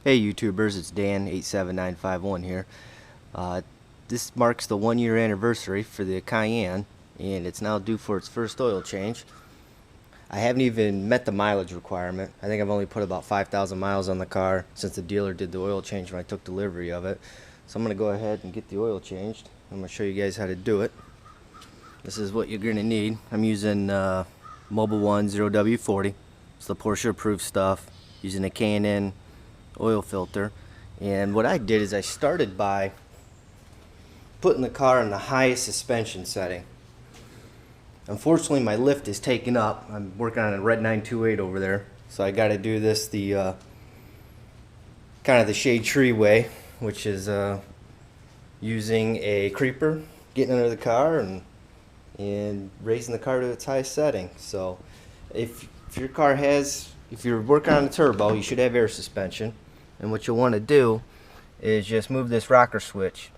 Hey YouTubers, it's Dan87951 here. This marks the 1-year anniversary for the Cayenne, and it's now due for its first oil change. I haven't even met the mileage requirement. I think I've only put about 5,000 miles on the car since the dealer did the oil change when I took delivery of it. So I'm going to go ahead and get the oil changed. I'm going to show you guys how to do it. This is what you're going to need. I'm using Mobil 1 0W40. It's the Porsche approved stuff. Using a Cayenne oil filter. And what I did is I started by putting the car in the highest suspension setting. Unfortunately, my lift is taken up. I'm working on a red 928 over there, so I got to do this the kind of the shade tree way, which is using a creeper, getting under the car and raising the car to its highest setting. So if your car has, if you're working on a turbo, you should have air suspension. And what you'll want to do is just move this rocker switch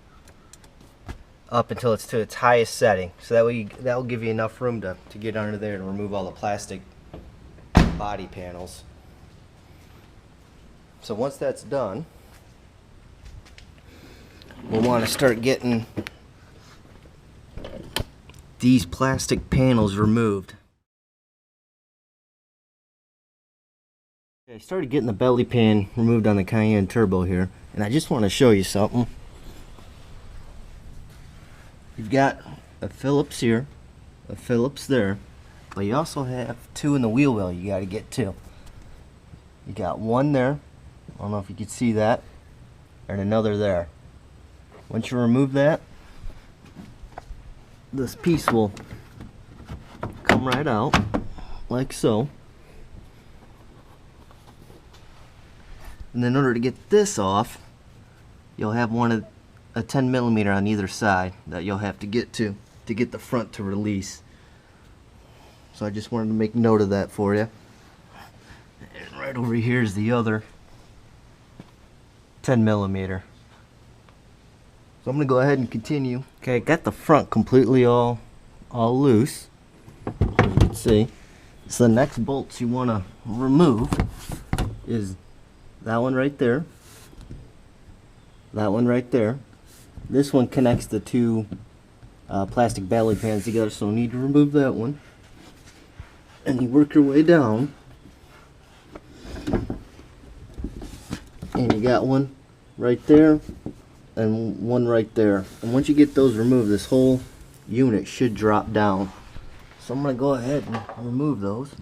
up until it's to its highest setting. So that will give you enough room to get under there and remove all the plastic body panels. So once that's done, we'll want to start getting these plastic panels removed. I started getting the belly pan removed on the Cayenne Turbo here, and I just want to show you something. You've got a Phillips here, a Phillips there, but you also have two in the wheel well you got to get to. You got one there, I don't know if you can see that, and another there. Once you remove that, this piece will come right out, like so. And then in order to get this off, you'll have a 10 millimeter on either side that you'll have to get get the front to release. So I just wanted to make note of that for you. And right over here is the other 10 millimeter. So I'm going to go ahead and continue. Okay, I got the front completely all loose, as you can see. So the next bolts you want to remove is that one right there, that one right there. This one connects the two plastic belly pans together, so you need to remove that one. And you work your way down, and you got one right there and one right there. And once you get those removed, this whole unit should drop down. So I'm going to go ahead and remove those.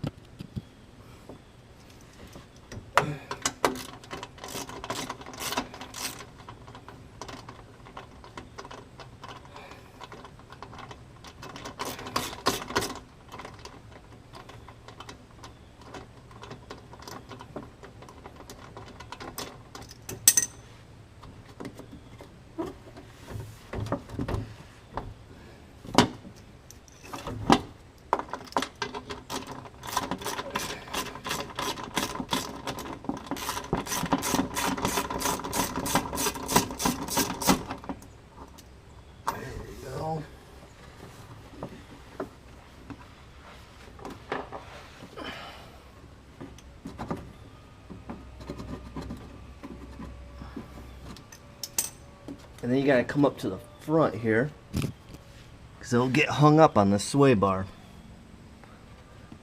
And then you gotta come up to the front here, because it'll get hung up on the sway bar.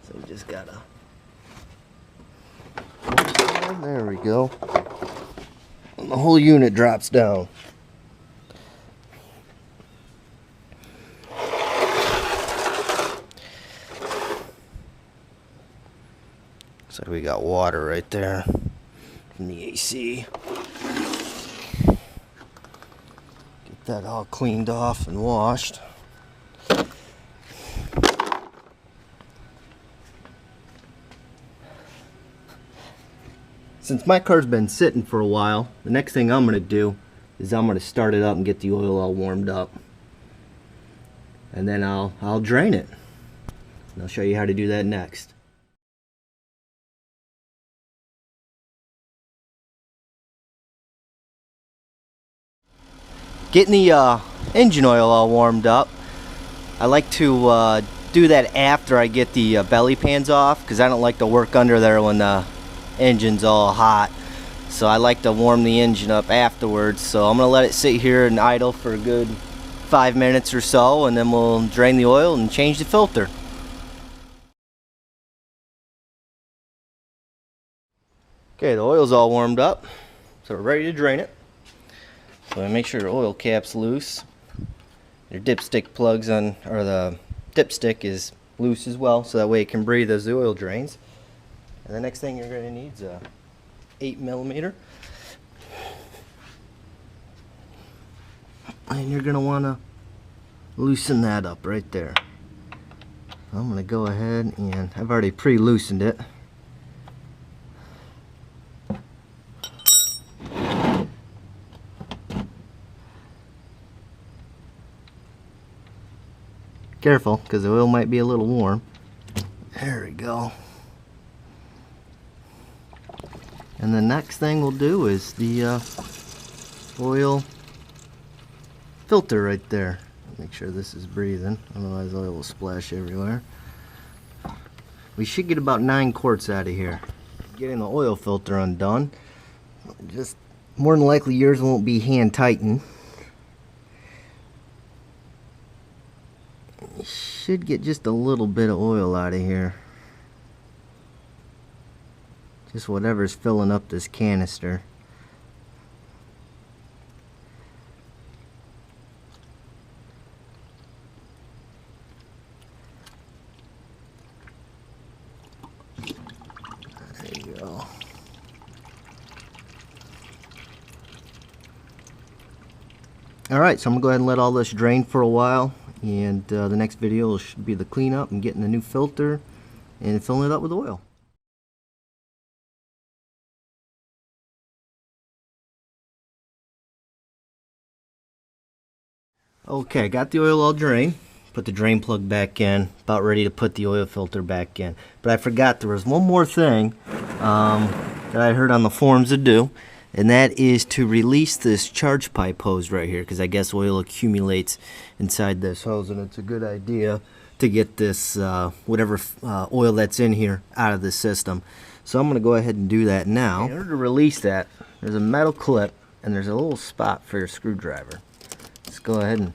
So you just gotta, there we go. And the whole unit drops down. So we got water right there from the AC. That all cleaned off and washed. Since my car's been sitting for a while, the next thing I'm going to do is I'm going to start it up and get the oil all warmed up. And then I'll drain it. And I'll show you how to do that next. Getting the engine oil all warmed up, I like to do that after I get the belly pans off, because I don't like to work under there when the engine's all hot. so I like to warm the engine up afterwards. So I'm gonna let it sit here and idle for a good 5 minutes or so, and then we'll drain the oil and change the filter. Okay, the oil's all warmed up, so we're ready to drain it. So make sure your oil cap's loose. Your dipstick plugs on, or the dipstick is loose as well, so that way it can breathe as the oil drains. And the next thing you're going to need is a 8mm. And you're going to want to loosen that up right there. I'm going to go ahead and I've already pre-loosened it. Careful, because the oil might be a little warm. There we go. And the next thing we'll do is the oil filter right there. Make sure this is breathing, otherwise oil will splash everywhere. We should get about 9 quarts out of here. Getting the oil filter undone. Just more than likely yours won't be hand tightened. You should get just a little bit of oil out of here. Just whatever's filling up this canister. There you go. Alright, so I'm going to go ahead and let all this drain for a while. And the next video should be the cleanup and getting a new filter and filling it up with oil. Okay, got the oil all drained. Put the drain plug back in. About ready to put the oil filter back in. But I forgot there was one more thing that I heard on the forums to do. And that is to release this charge pipe hose right here, because I guess oil accumulates inside this hose, and it's a good idea to get this whatever oil that's in here out of the system. So I'm going to go ahead and do that now. In order to release that, there's a metal clip and there's a little spot for your screwdriver. Let's go ahead and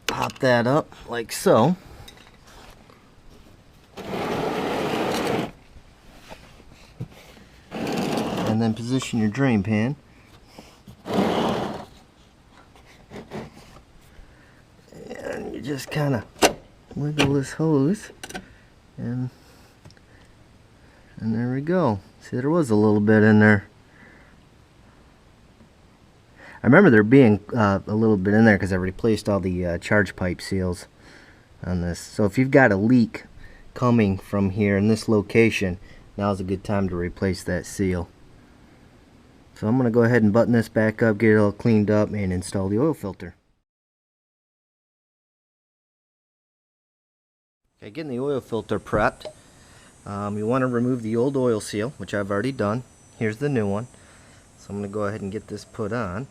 pop that up like so. And then position your drain pan. And you just kind of wiggle this hose, and there we go. See, there was a little bit in there. I remember there being a little bit in there because I replaced all the charge pipe seals on this. So if you've got a leak coming from here in this location, now's a good time to replace that seal. So I'm going to go ahead and button this back up, get it all cleaned up, and install the oil filter. Okay, getting the oil filter prepped. You want to remove the old oil seal, which I've already done. Here's the new one. So I'm going to go ahead and get this put on.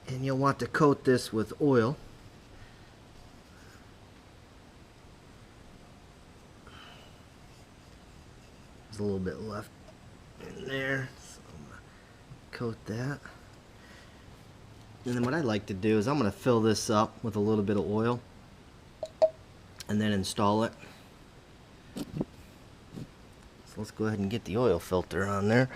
And you'll want to coat this with oil. There's a little bit left in there, so I'm going to coat that. And then what I like to do is I'm going to fill this up with a little bit of oil and then install it. So let's go ahead and get the oil filter on there.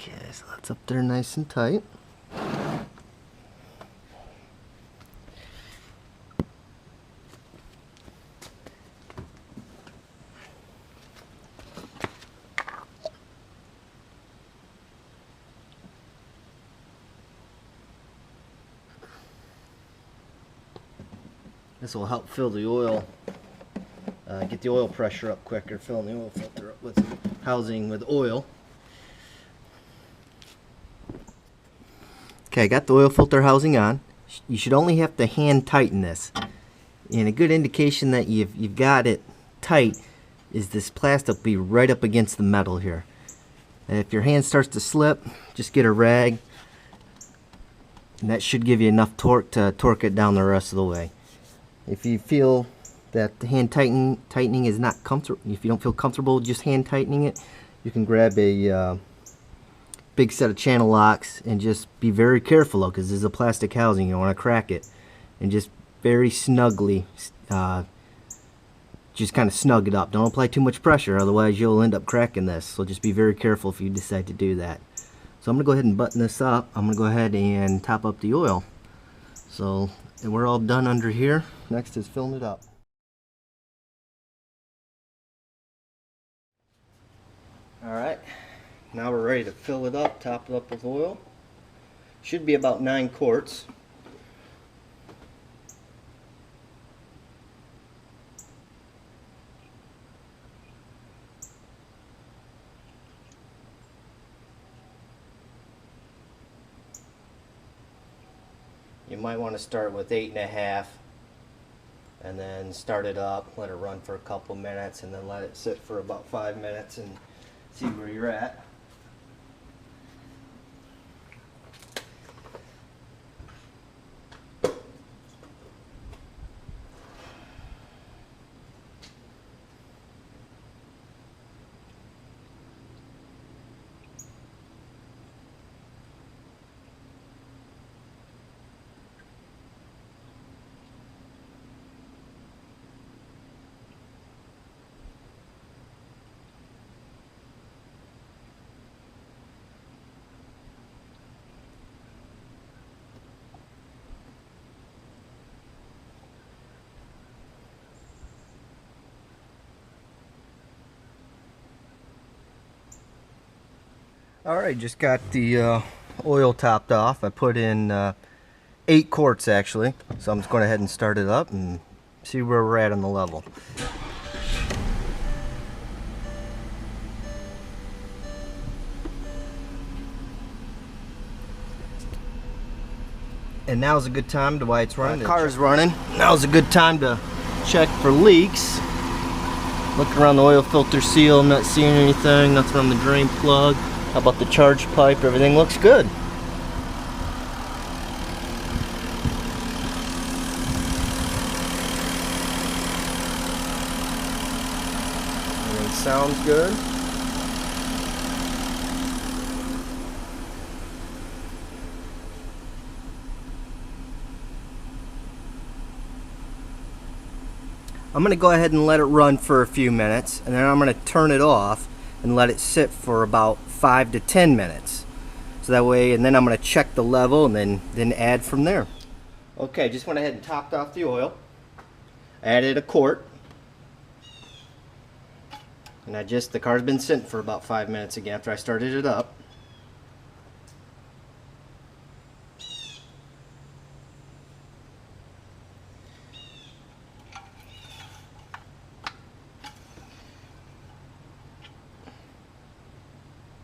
Okay, so that's up there nice and tight. This will help fill the oil get the oil pressure up quicker, filling the oil filter up with housing with oil. Okay, I got the oil filter housing on. You should only have to hand tighten this. And a good indication that you've got it tight is this plastic will be right up against the metal here. And if your hand starts to slip, just get a rag, and that should give you enough torque to torque it down the rest of the way. If you feel that the hand tightening is not comfortable, if you don't feel comfortable just hand tightening it, you can grab a big set of channel locks and just be very careful though, because this is a plastic housing. You don't want to crack it, and just very snugly just kind of snug it up. Don't apply too much pressure, otherwise you'll end up cracking this. So just be very careful if you decide to do that. So I'm going to go ahead and button this up. I'm going to go ahead and top up the oil. So we're all done under here. Next is filling it up. Alright, now we're ready to fill it up, top it up with oil. Should be about 9 quarts. You might want to start with 8.5 and then start it up, let it run for a couple minutes, and then let it sit for about 5 minutes and see where you're at. Alright, just got the oil topped off. I put in 8 quarts actually, so I'm just going ahead and start it up and see where we're at on the level. And now's a good time to, while it's running. The car is running. Now's a good time to check for leaks. Look around the oil filter seal, I'm not seeing anything, nothing on the drain plug. How about the charge pipe? Everything looks good. Everything sounds good. I'm going to go ahead and let it run for a few minutes, and then I'm going to turn it off and let it sit for about 5 to 10 minutes. So that way, and then I'm going to check the level and then add from there. Okay, just went ahead and topped off the oil. Added a quart. And the car's been sitting for about 5 minutes again after I started it up.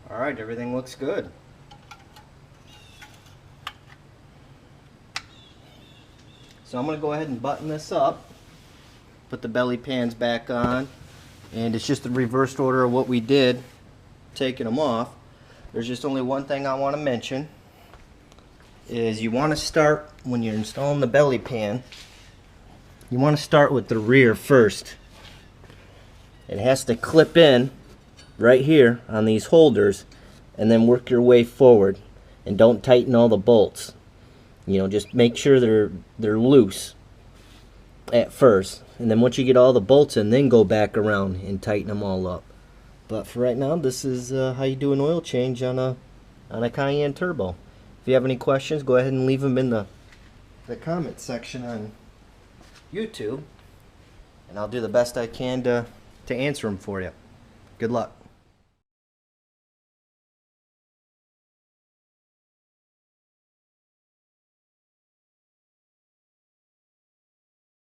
Alright, everything looks good. So I'm going to go ahead and button this up, put the belly pans back on, and it's just the reversed order of what we did, taking them off. There's just only one thing I want to mention, is you want to start, when you're installing the belly pan, you want to start with the rear first. It has to clip in right here on these holders, and then work your way forward, and don't tighten all the bolts. You know, just make sure they're loose at first, and then once you get all the bolts in, then go back around and tighten them all up. But for right now, this is how you do an oil change on a Cayenne Turbo. If you have any questions, go ahead and leave them in the comment section on YouTube, and I'll do the best I can to answer them for you. Good luck.